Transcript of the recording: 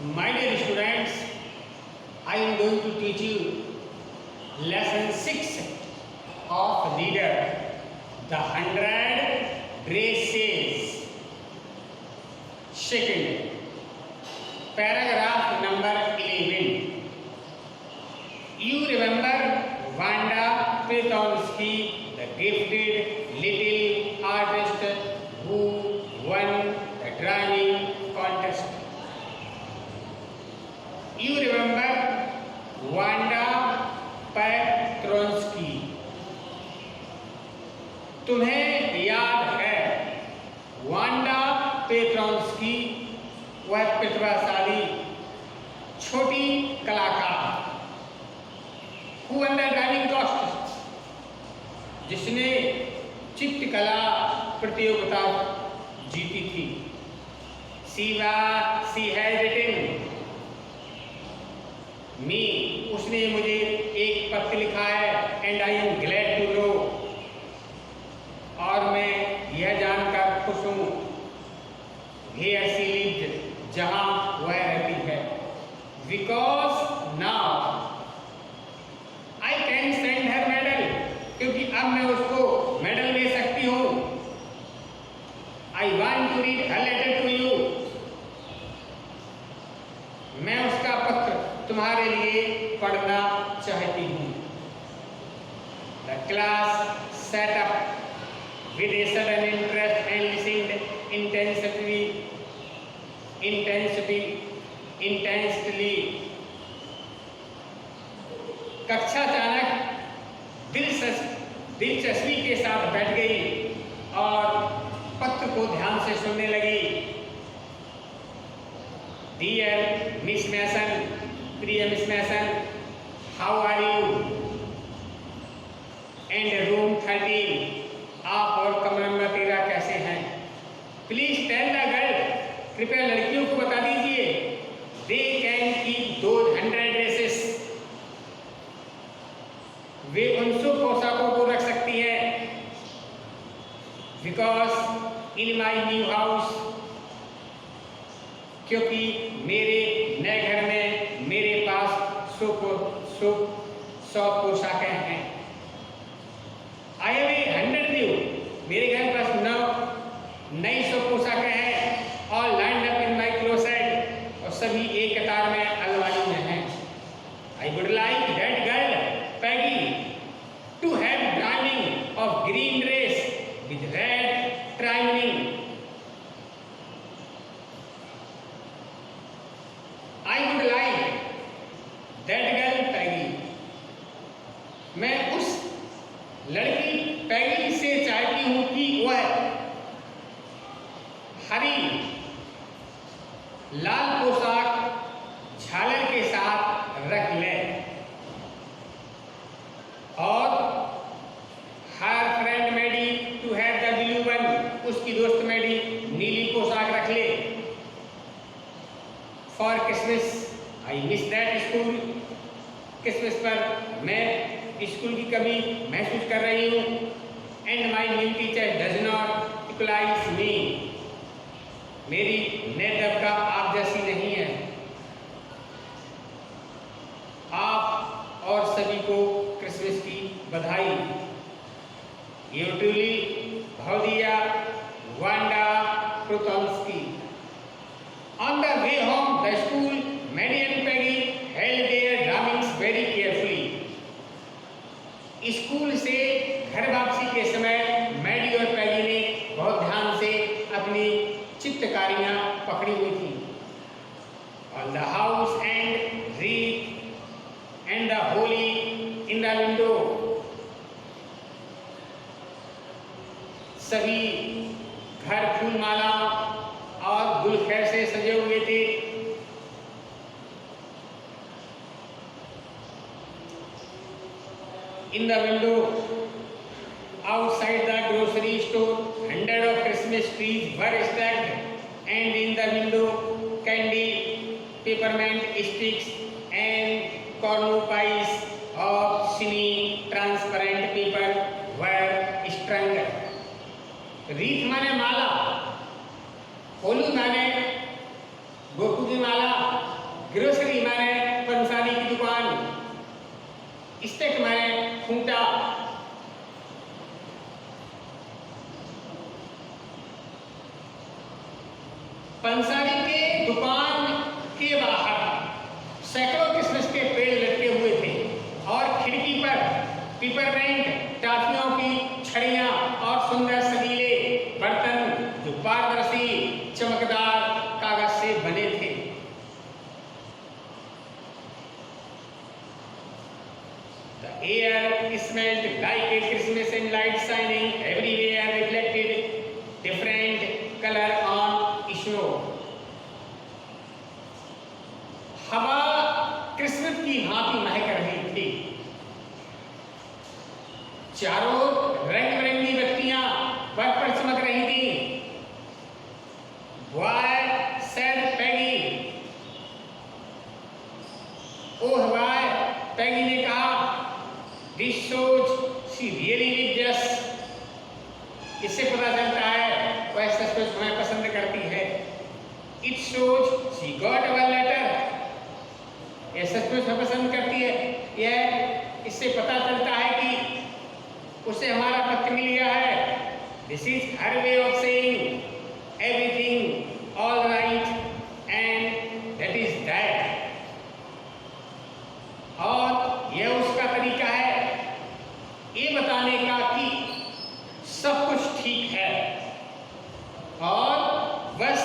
My dear students, I am going to teach you lesson 6 of reader, the 100 races. Second, paragraph number 11. You remember Wanda Petonsky, the gifted little artist who won the drawing contest. You remember Wanda Petonsky. तुम्हें याद है Wanda पेट्रोंस्की, वह प्रतिभाशाली छोटी कलाकार who won the drawing contest, जिसने चित्रकला प्रतियोगिता जीती थी. She has written me, उसने मुझे एक पत्र लिखा है, and I am glad to know, और मैं यह जानकर खुश हूँ, here she lived, जहाँ वह रहती है, because now I can send her medal, क्योंकि अब मैं उसको मेडल दे सकती हूँ. I want to read her letter to you, मैं उसका पत्र तुम्हारे लिए पढ़ना चाहती हूँ. The class sat up with a sudden interest and listened intensely. कक्षा अचानक दिलचस्पी के साथ बैठ गई और पत्र को ध्यान से सुनने लगी. Dear Miss Mason, प्रिय Miss Mason, how are you? And room 13, आप और कमरा नंबर 13 कैसे हैं? Please tell the girl, कृपया लड़कियों को बता दीजिए, they can keep those 100 dresses, वे उन 100 पोशाकों को रख सकती हैं. Because in my new house, क्योंकि मेरे नए घर में मेरे पास 100 पोशाकें हैं. I have 100 new, मेरे घर पास 9 नई 100 पोशाकें हैं, all lined up in my closet, और सभी एक कतार में अलमारी में हैं. I would like that girl Peggy to have drawing of green dress with red trimming. I would like that girl Peggy, मैं उस लड़की पैगी से चाहती हूँ कि वह हरी लाल पोशाक झालर के साथ रख ले, और her friend Maddie to have the blue one, उसकी दोस्त मेडी नीली पोशाक रख ले. For Christmas I miss that school, Christmas पर मैं स्कूल की कमी महसूस कर रही हूँ. And my new teacher does not equalize me, मेरी नए तबका आप जैसी नहीं है. आप और सभी को क्रिसमस की बधाई. यू ट्रूली भौदिया Wanda Petronski. On the way home, the school, Maddie and Peggy held their drawings very carefully. School से घर वापसी के समय मैडी और पैगी ने बहुत ध्यान से अपनी चित्रकारियां पकड़ी हुई थी. On the house and wreath and the holly in the window, सभी घर फूलमाला और गुलखैर से सजे हुए थे. In the window outside the grocery store, 100 of Christmas trees were stacked, and in the window candy, peppermint sticks and cornucopies of shiny transparent paper were strung. रीत माने माला, होली माने गोपू की माला, ग्रोसरी माने पंसारी की दुकान, स्टेक माने खूंटा। पंसारी के दुकान के बाहर सैकड़ों किस्म के पेड़ लटके हुए थे और खिड़की पर पिपरमेंट, टाफियों की छड़ियां और सुंदर सजीले बर्तन जो पारदर्शी चमकदार कागज से बने थे। The air smelled like a Christmas and light shining everywhere, reflected different color on snow. हवा क्रिसमस की भांति महक रही थी। चारों रंग बिरंगी बत्तियां बर्फ पर चमक रही थी। Why said Peggy? Oh why? Peggy ने कहा, This shows she really lives us. इससे पता चलता है वह सचमुच हमें पसंद करती है। It shows she got our letter. यह सचमुच हमें पसंद करती है। यह इससे पता चलता है कि उसे हमारा पत्र मिल गया है। This is her way of saying everything all right and that is that. और यह उसका तरीका है ये बताने का कि सब कुछ ठीक है और बस